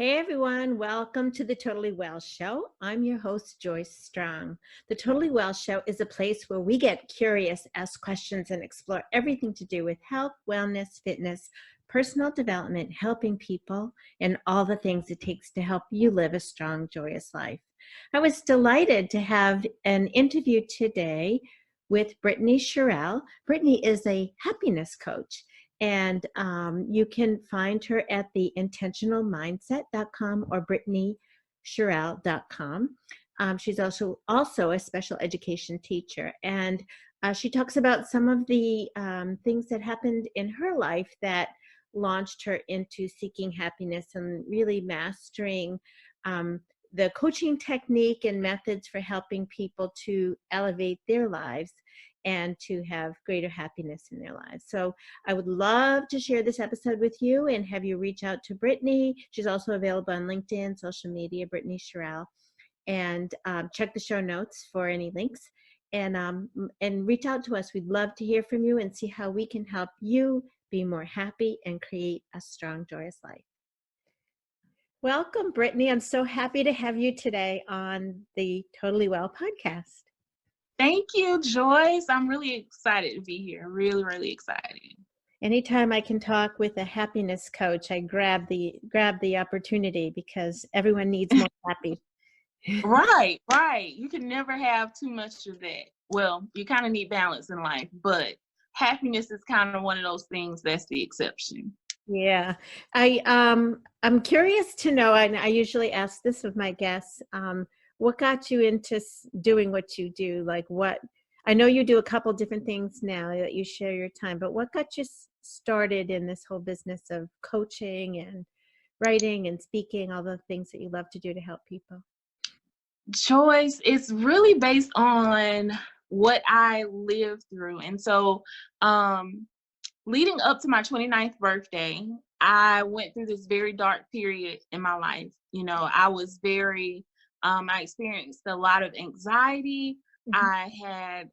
Hey everyone, welcome to the Totally Well Show. I'm your host, Joyce Strong. The Totally Well Show is a place where we get curious, ask questions, and explore everything to do with health, wellness, fitness, personal development, helping people, and all the things it takes to help you live a strong, joyous life. I was delighted to have an interview today with Brittany Sherell. Brittany is a happiness coach. And you can find her at the intentionalmindset.com or brittanySherell.com. She's also a special education teacher. And she talks about some of the things that happened in her life that launched her into seeking happiness and really mastering the coaching technique and methods for helping people to elevate their lives and to have greater happiness in their lives. So I would love to share this episode with you and have you reach out to Brittany. She's also available on LinkedIn, social media, Brittany Sherell, and check the show notes for any links and reach out to us. We'd love to hear from you and see how we can help you be more happy and create a strong, joyous life. Welcome, Brittany. I'm so happy to have you today on the Totally Well podcast. Thank you, Joyce. I'm really excited to be here. Really, really excited. Anytime I can talk with a happiness coach, I grab the opportunity because everyone needs more happy. Right. You can never have too much of that. Well, you kind of need balance in life, but happiness is kind of one of those things that's the exception. Yeah. I'm curious to know, and I usually ask this of my guests, what got you into doing what you do? I know you do a couple different things now that you share your time, but what got you started in this whole business of coaching and writing and speaking, all the things that you love to do to help people? Joyce, it's really based on what I lived through. And so, leading up to my 29th birthday, I went through this very dark period in my life. I was I experienced a lot of anxiety. Mm-hmm. I had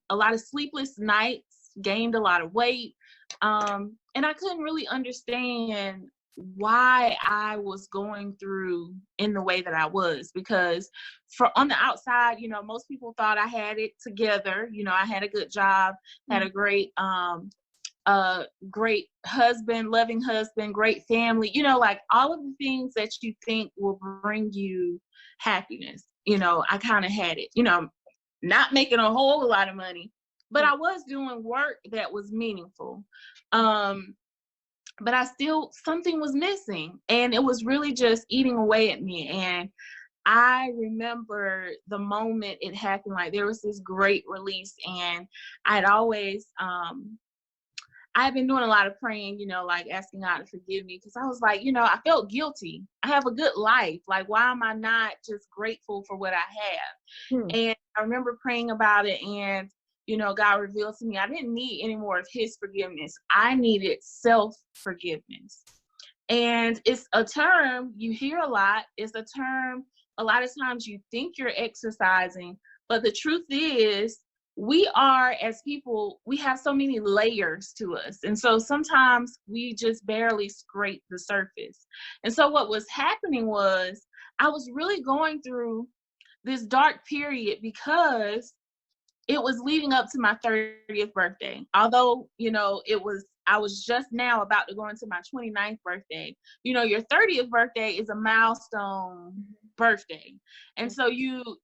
a lot of sleepless nights, gained a lot of weight, and I couldn't really understand why I was going through in the way that I was, because on the outside, most people thought I had it together. I had a good job, had a great great husband, loving husband, great family, like all of the things that you think will bring you happiness. I kind of had it, not making a whole lot of money, but I was doing work that was meaningful. But something was missing, and it was really just eating away at me. And I remember the moment it happened, like there was this great release, and I'd always, I've been doing a lot of praying, like asking God to forgive me, because I was like, I felt guilty. I have a good life. Like, why am I not just grateful for what I have? And I remember praying about it, and, God revealed to me I didn't need any more of his forgiveness. I needed self-forgiveness. And it's a term you hear a lot. It's a term a lot of times you think you're exercising, but the truth is, we are, as people, we have so many layers to us. And so sometimes we just barely scrape the surface. And so what was happening was I was really going through this dark period because it was leading up to my 30th birthday. Although, I was just now about to go into my 29th birthday. Your 30th birthday is a milestone birthday. And so your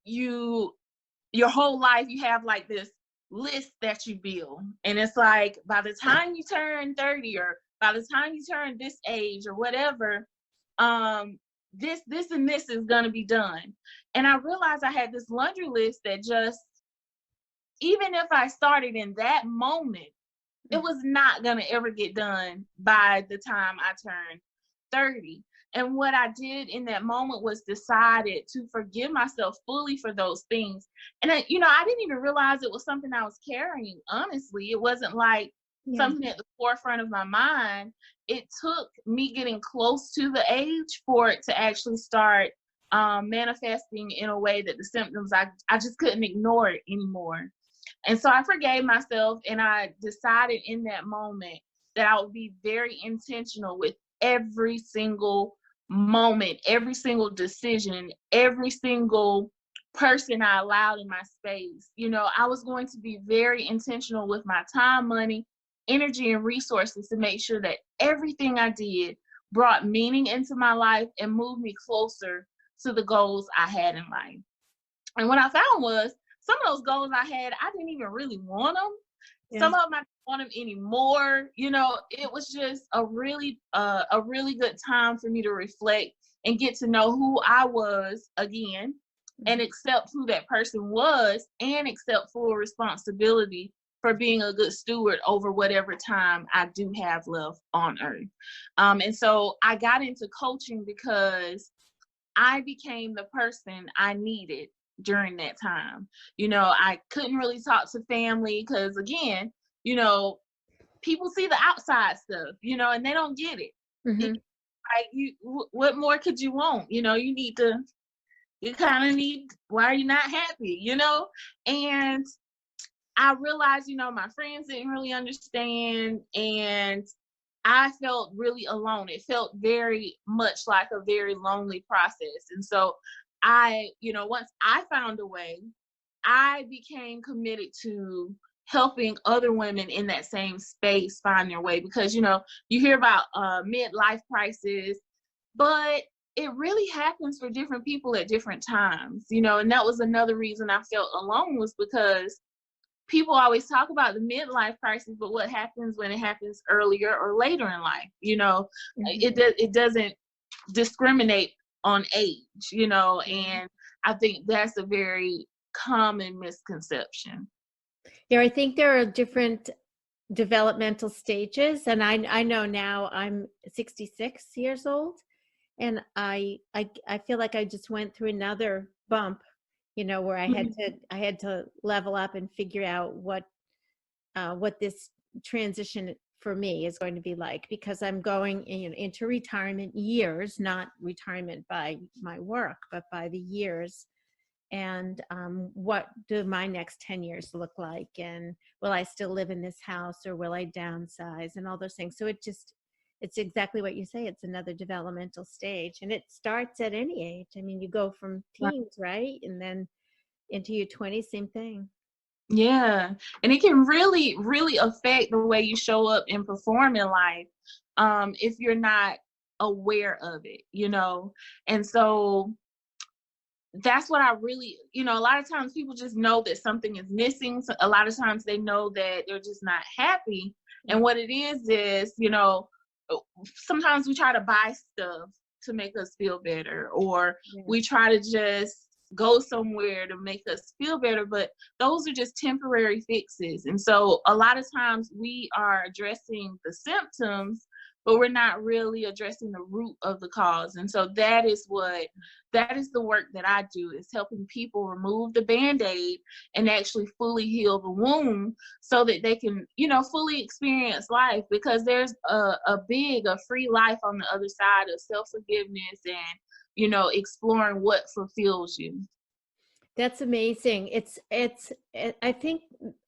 whole life, you have like this list that you build. And it's like, by the time you turn 30 or by the time you turn this age or whatever, this and this is going to be done. And I realized I had this laundry list that just, even if I started in that moment, it was not going to ever get done by the time I turned 30. And what I did in that moment was decided to forgive myself fully for those things. And I didn't even realize it was something I was carrying. Honestly, it wasn't like something at the forefront of my mind. It took me getting close to the age for it to actually start manifesting in a way that the symptoms, I just couldn't ignore it anymore. And so I forgave myself, and I decided in that moment that I would be very intentional with every single moment, every single decision, every single person I allowed in my space. You know, I was going to be very intentional with my time, money, energy, and resources to make sure that everything I did brought meaning into my life and moved me closer to the goals I had in life. And what I found was some of those goals I had, I didn't even really want them. Yeah. Some of them I didn't want them anymore. You know, it was just a really good time for me to reflect and get to know who I was again, and accept who that person was, and accept full responsibility for being a good steward over whatever time I do have left on earth. And so I got into coaching because I became the person I needed during that time. You know, I couldn't really talk to family because, again, you know, people see the outside stuff, you know, and they don't get it. Mm-hmm. What more could you want? You know, you kind of need, why are you not happy? You know, and I realized, you know, my friends didn't really understand, and I felt really alone. It felt very much like a very lonely process. And so you know, once I found a way, I became committed to helping other women in that same space find their way, because, you know, you hear about midlife crisis, but it really happens for different people at different times, you know, and that was another reason I felt alone, was because people always talk about the midlife crisis, but what happens when it happens earlier or later in life? You know, it doesn't discriminate on age, you know, and I think that's a very common misconception. Yeah, I think there are different developmental stages, and I know now I'm 66 years old, and I feel like I just went through another bump, you know, where I had to level up and figure out what this transition for me is going to be like, because I'm going into retirement years, not retirement by my work, but by the years. And what do my next 10 years look like? And will I still live in this house, or will I downsize, and all those things? So it's exactly what you say. It's another developmental stage, and it starts at any age. I mean, you go from teens, right? And then into your 20s, same thing. Yeah. And it can really, really affect the way you show up and perform in life, if you're not aware of it, you know? And so that's what I really, you know, a lot of times people just know that something is missing. So a lot of times they know that they're just not happy. And what it is, you know, sometimes we try to buy stuff to make us feel better, or we try to just go somewhere to make us feel better, but those are just temporary fixes. And so a lot of times we are addressing the symptoms, but we're not really addressing the root of the cause. And so that is the work that I do, is helping people remove the Band-Aid and actually fully heal the wound, so that they can, you know, fully experience life, because there's a free life on the other side of self-forgiveness and, you know, exploring what fulfills you. That's amazing. I think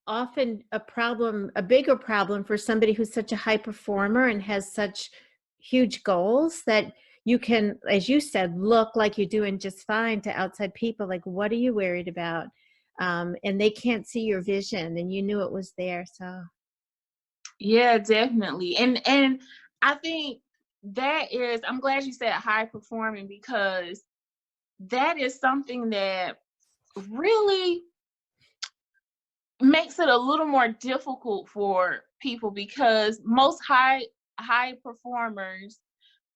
often a bigger problem for somebody who's such a high performer and has such huge goals, that you can, as you said, look like you're doing just fine to outside people. Like, what are you worried about? And they can't see your vision, and you knew it was there. So. Yeah, definitely. And I think I'm glad you said high performing, because that is something that really makes it a little more difficult for people, because most high performers,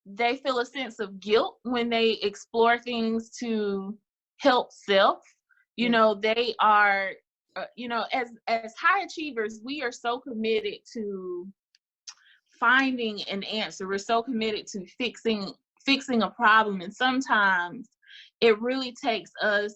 they feel a sense of guilt when they explore things to help self. You know, they are you know, as high achievers, we are so committed to finding an answer. We're so committed to fixing a problem, and sometimes it really takes us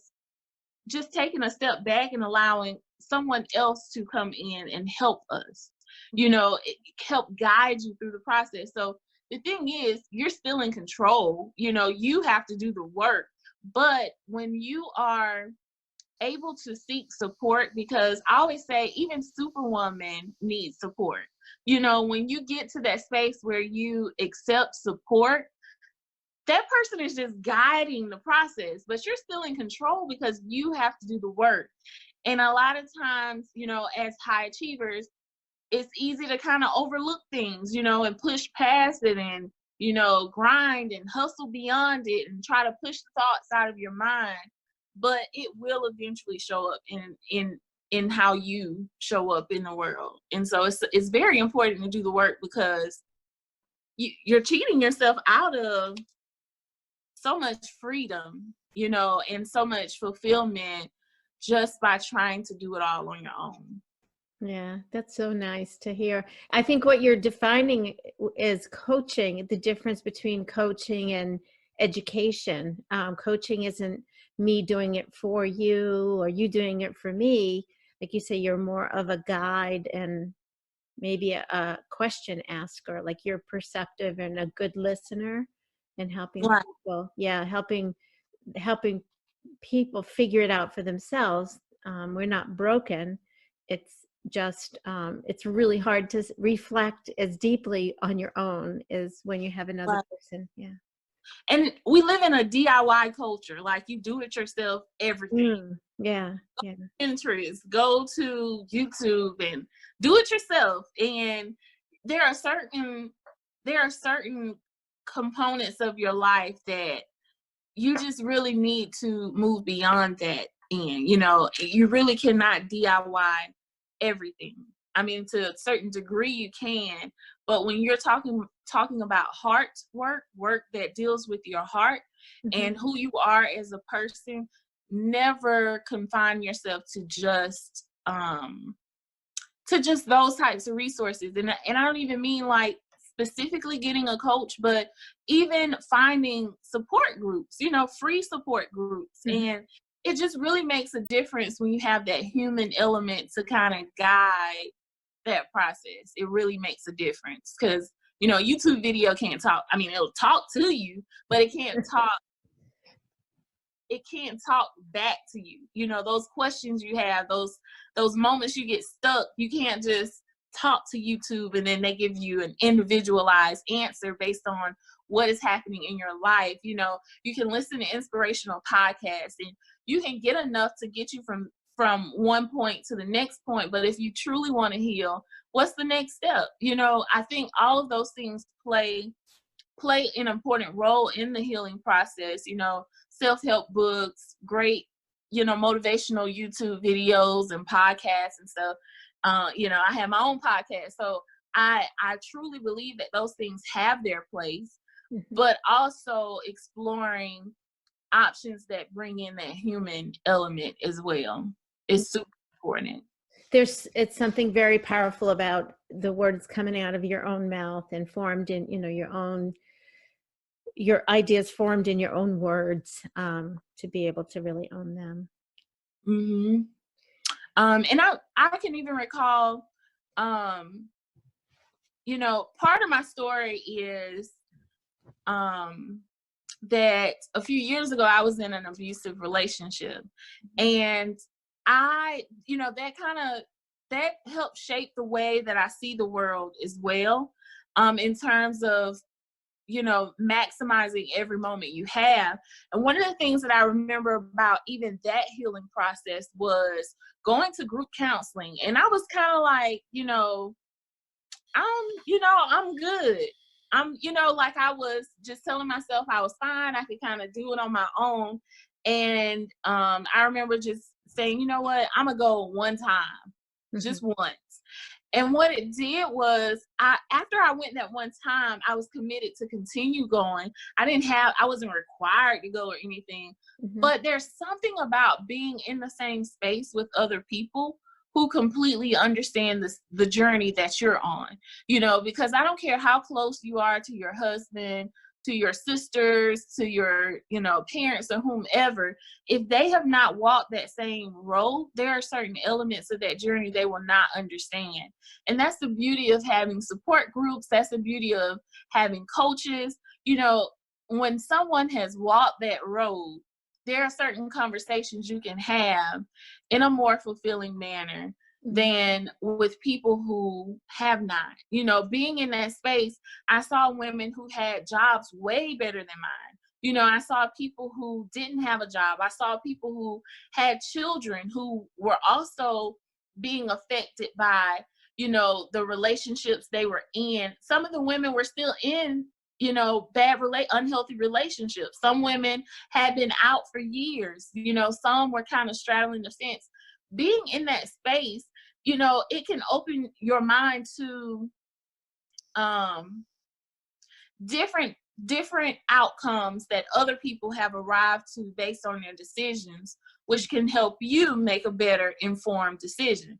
just taking a step back and allowing someone else to come in and help us, you know, help guide you through the process. So the thing is, you're still in control, you know, you have to do the work. But when you are able to seek support, because I always say even Superwoman needs support. You know, when you get to that space where you accept support, that person is just guiding the process, but you're still in control because you have to do the work. And a lot of times, you know, as high achievers, it's easy to kind of overlook things, you know, and push past it and, you know, grind and hustle beyond it and try to push the thoughts out of your mind. But it will eventually show up in how you show up in the world. And so it's very important to do the work, because you're cheating yourself out of so much freedom, you know, and so much fulfillment just by trying to do it all on your own. Yeah, that's so nice to hear. I think what you're defining is coaching, the difference between coaching and education. Coaching isn't me doing it for you or you doing it for me. Like you say, you're more of a guide and maybe a question asker, like you're perceptive and a good listener and helping Right. people. Yeah, helping people figure it out for themselves. We're not broken. It's just it's really hard to reflect as deeply on your own as when you have another Right. person. Yeah. And we live in a DIY culture. Like, you do it yourself, everything. Yeah. Yeah. Pinterest, go to YouTube and do it yourself. And there are certain components of your life that you just really need to move beyond that in. You know, you really cannot DIY everything. I mean, to a certain degree you can, but when you're talking about heart work that deals with your heart and who you are as a person, never confine yourself to just those types of resources. And I don't even mean like specifically getting a coach, but even finding support groups, you know, free support groups. And it just really makes a difference when you have that human element to kind of guide that process. It really makes a difference, because, you know, YouTube video can't talk. I mean, it'll talk to you, but it can't talk back to you. You know, those questions you have, those moments you get stuck, you can't just talk to YouTube and then they give you an individualized answer based on what is happening in your life. You know, you can listen to inspirational podcasts and you can get enough to get you from one point to the next point. But if you truly want to heal, what's the next step? You know, I think all of those things play an important role in the healing process. You know, self-help books, great, you know, motivational YouTube videos and podcasts and stuff. You know, I have my own podcast. So I truly believe that those things have their place, but also exploring options that bring in that human element as well is super important. It's something very powerful about the words coming out of your own mouth and formed in, you know, your ideas formed in your own words, to be able to really own them. And I can even recall, you know, part of my story is that a few years ago I was in an abusive relationship, and you know, that helped shape the way that I see the world as well, in terms of, you know, maximizing every moment you have. And one of the things that I remember about even that healing process was going to group counseling. And I was kind of like, you know, I'm good. You know, like I was just telling myself I was fine. I could kind of do it on my own. And I remember just saying, you know what, I'm gonna go one time, just once. And what it did was, after I went that one time, I was committed to continue going. I wasn't required to go or anything, but there's something about being in the same space with other people who completely understand the journey that you're on, you know, because I don't care how close you are to your husband, to your sisters, to your, you know, parents or whomever, if they have not walked that same road, there are certain elements of that journey they will not understand. And that's the beauty of having support groups. That's the beauty of having coaches. You know, when someone has walked that road, there are certain conversations you can have in a more fulfilling manner than with people who have not. You know, being in that space, I saw women who had jobs way better than mine, I saw people who didn't have a job. I saw people who had children who were also being affected by, the relationships they were in. Some of the women were still in, unhealthy relationships. Some women had been out for years. Some were kind of straddling the fence. Being in that space, it can open your mind to different outcomes that other people have arrived to based on their decisions, which can help you make a better informed decision.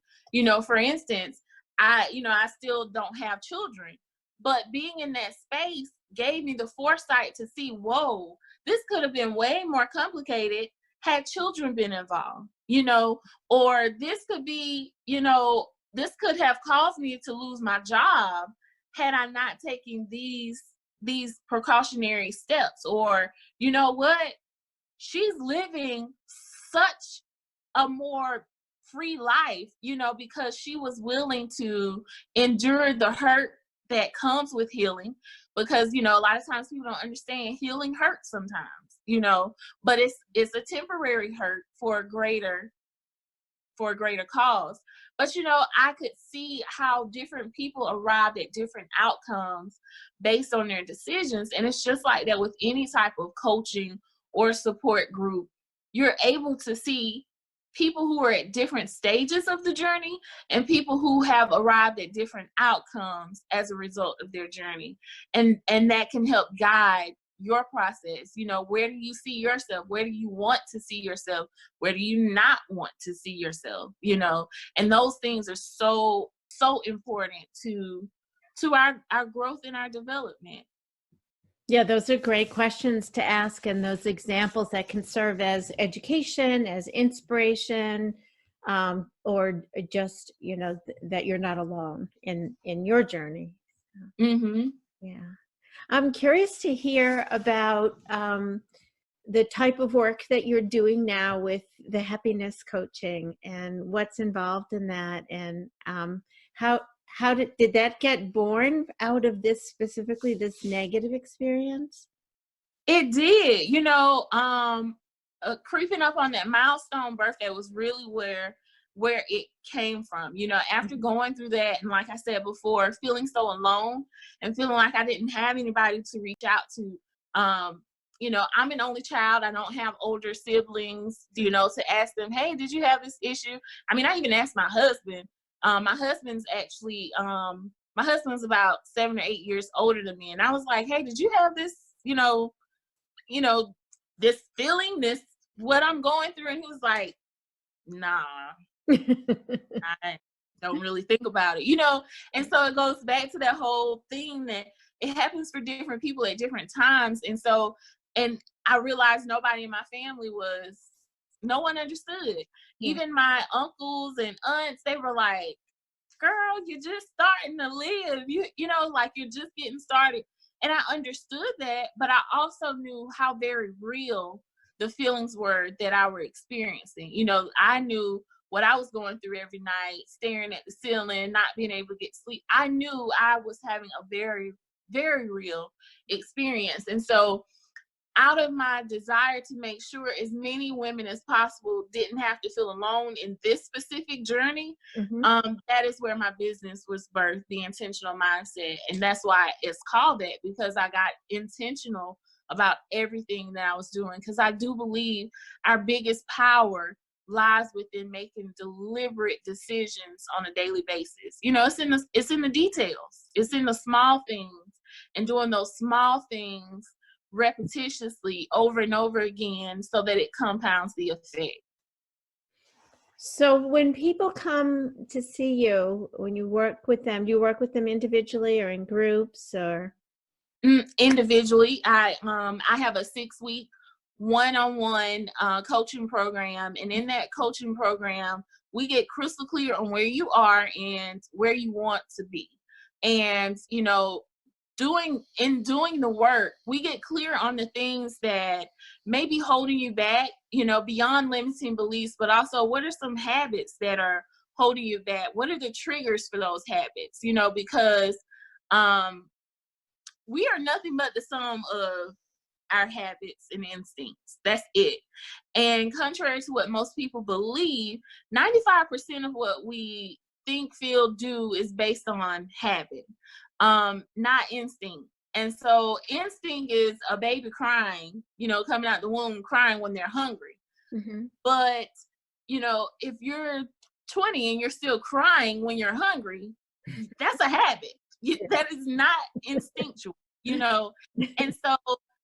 For instance, I still don't have children, but being in that space gave me the foresight to see, whoa, this could have been way more complicated had children been involved, or this could be, this could have caused me to lose my job had I not taken these precautionary steps. Or, you know what, she's living such a more free life, because she was willing to endure the hurt that comes with healing. Because, a lot of times people don't understand healing hurts sometimes, but it's a temporary hurt for a greater cause. But, I could see how different people arrived at different outcomes based on their decisions. And it's just like that with any type of coaching or support group. You're able to see people who are at different stages of the journey and people who have arrived at different outcomes as a result of their journey. And that can help guide your process. Where do you see yourself? Where do you want to see yourself? Where do you not want to see yourself? And those things are so important to our growth and our development. Yeah, those are great questions to ask, and those examples that can serve as education, as inspiration, or just, that you're not alone in your journey. Mm-hmm. Yeah. I'm curious to hear about the type of work that you're doing now with the happiness coaching and what's involved in that, and how did that get born out of this negative experience? It did, creeping up on that milestone birthday was really where it came from. After going through that, and like I said before, feeling so alone and feeling like I didn't have anybody to reach out to. I'm an only child. I don't have older siblings, to ask them, hey, did you have this issue? I mean, I even asked my husband. My husband's about 7 or 8 years older than me. And I was like, hey, did you have this, this feeling, this, what I'm going through? And he was like, nah, I don't really think about it, And so it goes back to that whole thing that it happens for different people at different times. And I realized nobody in my family no one understood. Yeah. Even my uncles and aunts, they were like, girl, you're just starting to live, like you're just getting started. And I understood that, but I also knew how very real the feelings were that I were experiencing. I knew what I was going through every night, staring at the ceiling, not being able to get sleep. I knew I was having a very, very real experience. And so out of my desire to make sure as many women as possible didn't have to feel alone in this specific journey, that is where my business was birthed, the intentional mindset. And that's why it's called that, because I got intentional about everything that I was doing. Because I do believe our biggest power lies within making deliberate decisions on a daily basis. It's in the details. It's in the small things, and doing those small things repetitiously over and over again so that it compounds the effect. So when people come to see you, when you work with them, do you work with them individually or in groups or? Individually. I have a 6-week one-on-one coaching program. And in that coaching program, we get crystal clear on where you are and where you want to be. And, doing the work, we get clear on the things that may be holding you back, beyond limiting beliefs, but also what are some habits that are holding you back? What are the triggers for those habits? Because we are nothing but the sum of our habits and instincts. That's it. And contrary to what most people believe, 95% of what we think, feel, do is based on habit, not instinct. And so instinct is a baby crying, coming out the womb crying when they're hungry. Mm-hmm. But, if you're 20 and you're still crying when you're hungry, that's a habit. That is not instinctual, And so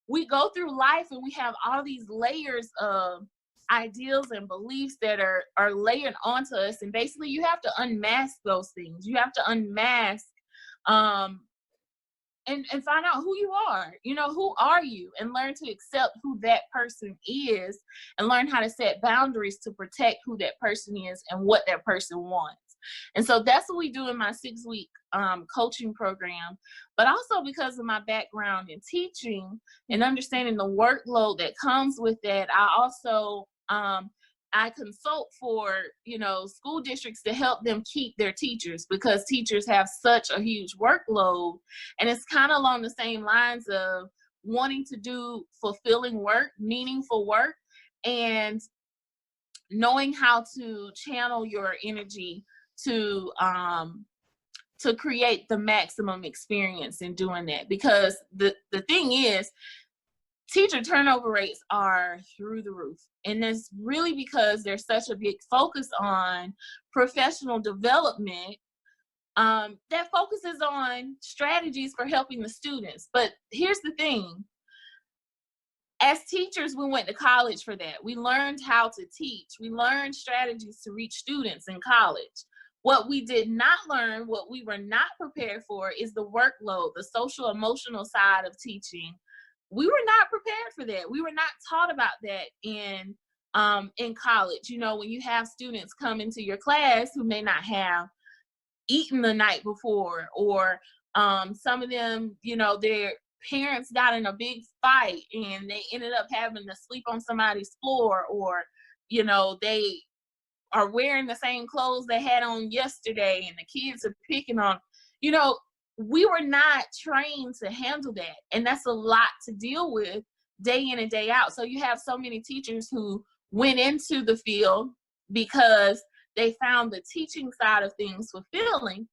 we go through life and we have all these layers of ideals and beliefs that are layered onto us. And basically you have to unmask those things. You have to unmask and find out who you are. Who are you? And learn to accept who that person is and learn how to set boundaries to protect who that person is and what that person wants. And so that's what we do in my 6-week coaching program. But also because of my background in teaching and understanding the workload that comes with that, I also I consult for, school districts to help them keep their teachers, because teachers have such a huge workload. And it's kind of along the same lines of wanting to do fulfilling work, meaningful work, and knowing how to channel your energy to create the maximum experience in doing that. Because the thing is, teacher turnover rates are through the roof. And it's really because there's such a big focus on professional development that focuses on strategies for helping the students. But here's the thing. As teachers, we went to college for that. We learned how to teach. We learned strategies to reach students in college. What we did not learn, what we were not prepared for, is the workload, the social emotional side of teaching. We were not prepared for that. We were not taught about that in college. When you have students come into your class who may not have eaten the night before, or some of them, their parents got in a big fight and they ended up having to sleep on somebody's floor, or, they are wearing the same clothes they had on yesterday and the kids are picking on, we were not trained to handle that. And that's a lot to deal with day in and day out. So you have so many teachers who went into the field because they found the teaching side of things fulfilling.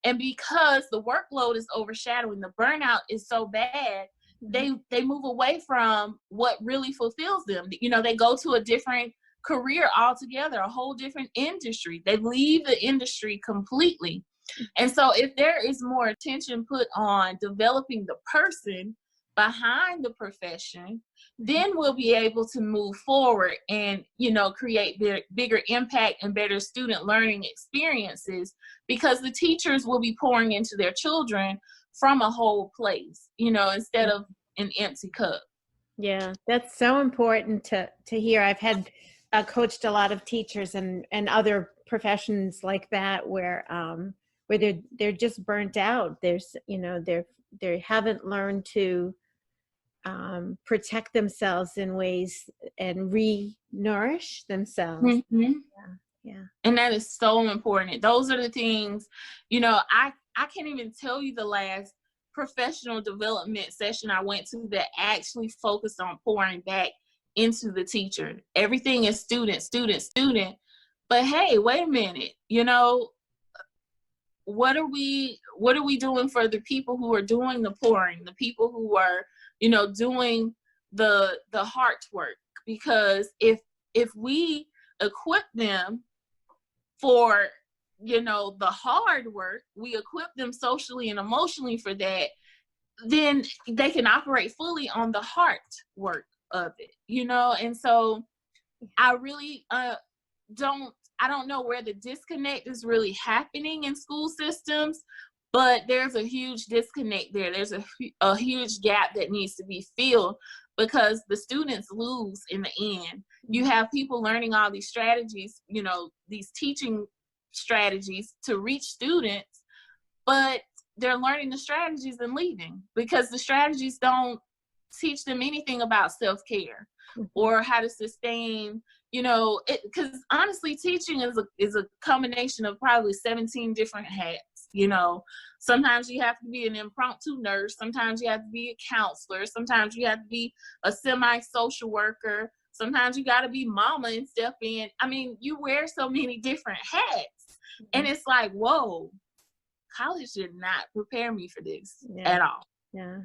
And because the workload is overshadowing, the burnout is so bad, they move away from what really fulfills them. They go to a different career altogether, a whole different industry. They leave the industry completely. And so if there is more attention put on developing the person behind the profession, then we'll be able to move forward and, create bigger impact and better student learning experiences, because the teachers will be pouring into their children from a whole place, instead of an empty cup. Yeah, that's so important to hear. I've had coached a lot of teachers and other professions like that where they're just burnt out. There's, they haven't learned to protect themselves in ways and re-nourish themselves. Mm-hmm. Yeah. And that is so important. Those are the things, I can't even tell you the last professional development session I went to that actually focused on pouring back into the teacher. Everything is student, student, student. But hey, wait a minute, what are we doing for the people who are doing the pouring, the people who are, doing the heart work? Because if we equip them for, the hard work, we equip them socially and emotionally for that, then they can operate fully on the heart work of it, And so I really I don't know where the disconnect is really happening in school systems, but there's a huge disconnect there. There's a huge gap that needs to be filled, because the students lose in the end. You have people learning all these strategies, these teaching strategies to reach students, but they're learning the strategies and leaving, because the strategies don't teach them anything about self-care or how to sustain, because honestly, teaching is a combination of probably 17 different hats. Sometimes you have to be an impromptu nurse. Sometimes you have to be a counselor. Sometimes you have to be a semi-social worker. Sometimes you got to be mama and step in. I mean, you wear so many different hats. And it's like, whoa, college did not prepare me for this at all. Yeah.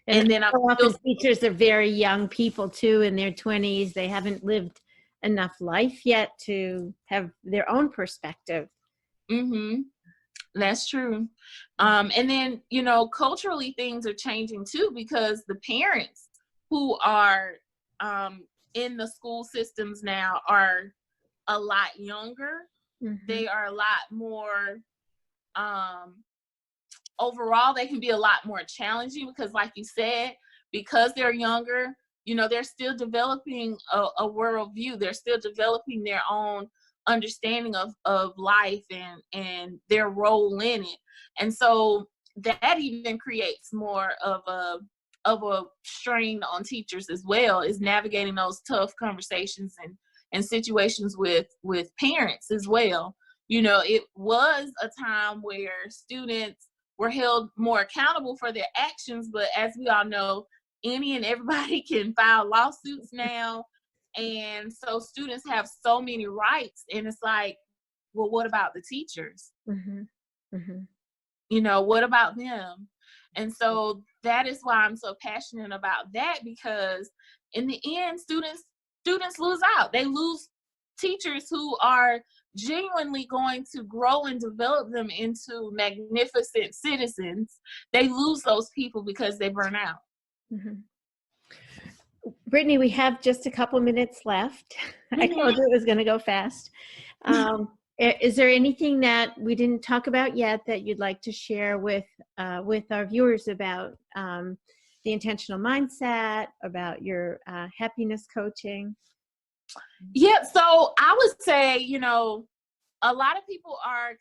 And then so often teachers are very young people too, in their 20s. They haven't lived enough life yet to have their own perspective. Mm-hmm. That's true. And then, culturally things are changing too, because the parents who are in the school systems now are a lot younger. Mm-hmm. They are a lot more, overall, they can be a lot more challenging because, like you said, because they're younger, they're still developing a worldview. They're still developing their own understanding of life and their role in it. And so that even creates more of a strain on teachers as well, is navigating those tough conversations and situations with parents as well. It was a time where students were held more accountable for their actions, but as we all know, any and everybody can file lawsuits now. And so students have so many rights, and it's like, well, what about the teachers? Mm-hmm. Mm-hmm. What about them? And so that is why I'm so passionate about that, because in the end, students lose out. They lose teachers who are genuinely going to grow and develop them into magnificent citizens. They lose those people because they burn out. Mm-hmm. Brittany, we have just a couple minutes left. I told you it was going to go fast. Is there anything that we didn't talk about yet that you'd like to share with our viewers about the intentional mindset, about your happiness coaching? Yeah, so I would say, a lot of people are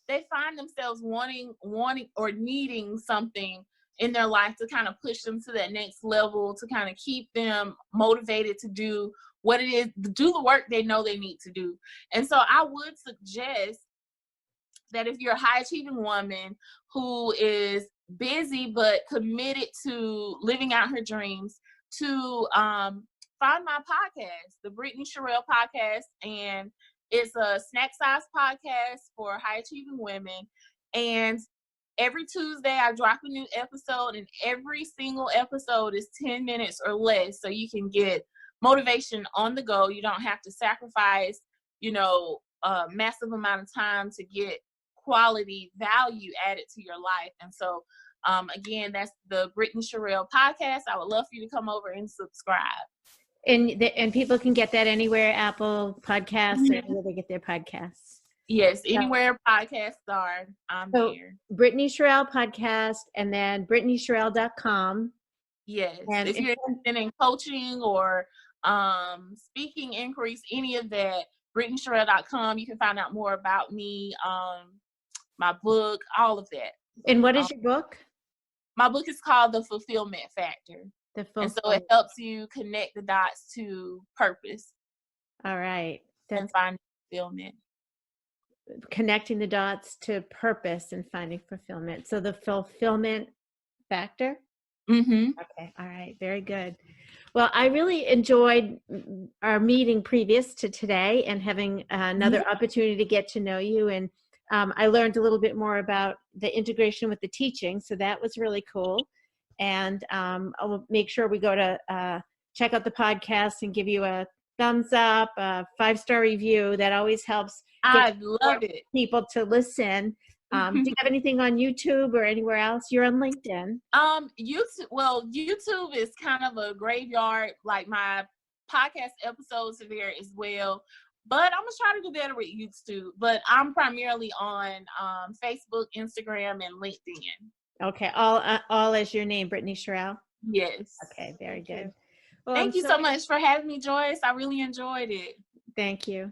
they find themselves wanting or needing something in their life to kind of push them to that next level, to kind of keep them motivated to do what it is, do the work they know they need to do. And so I would suggest that if you're a high achieving woman who is busy but committed to living out her dreams, to find my podcast, the Brittany Sherell Podcast, and it's a snack size podcast for high achieving women. And every Tuesday I drop a new episode, and every single episode is 10 minutes or less, so you can get motivation on the go. You don't have to sacrifice, a massive amount of time to get quality value added to your life. And so again, that's the Brittany Sherell Podcast. I would love for you to come over and subscribe. And people can get that anywhere, Apple Podcasts, or where they get their podcasts. Yes, anywhere podcasts are, I'm there. Brittany Sherell Podcast, and then BrittanySherell.com. Yes, and if you're interested in coaching or speaking increase, any of that, BrittanySherell.com. You can find out more about me, my book, all of that. And what is your book? My book is called The Fulfillment Factor. And so it helps you connect the dots to purpose. All right. And find fulfillment. Connecting the dots to purpose and finding fulfillment. So the Fulfillment Factor? Mm-hmm. Okay. All right. Very good. Well, I really enjoyed our meeting previous to today and having another opportunity to get to know you. And I learned a little bit more about the integration with the teaching. So that was really cool. And I'll make sure we go to check out the podcast and give you a thumbs up, a 5-star review. That always helps. I love it. People to listen. Do you have anything on YouTube or anywhere else? You're on LinkedIn. YouTube is kind of a graveyard. Like my podcast episodes are there as well. But I'm going to try to do better with YouTube. But I'm primarily on Facebook, Instagram, and LinkedIn. Okay, all as your name, Brittany Sherell? Yes. Okay, very good. Well, Thank you so much for having me, Joyce. I really enjoyed it. Thank you.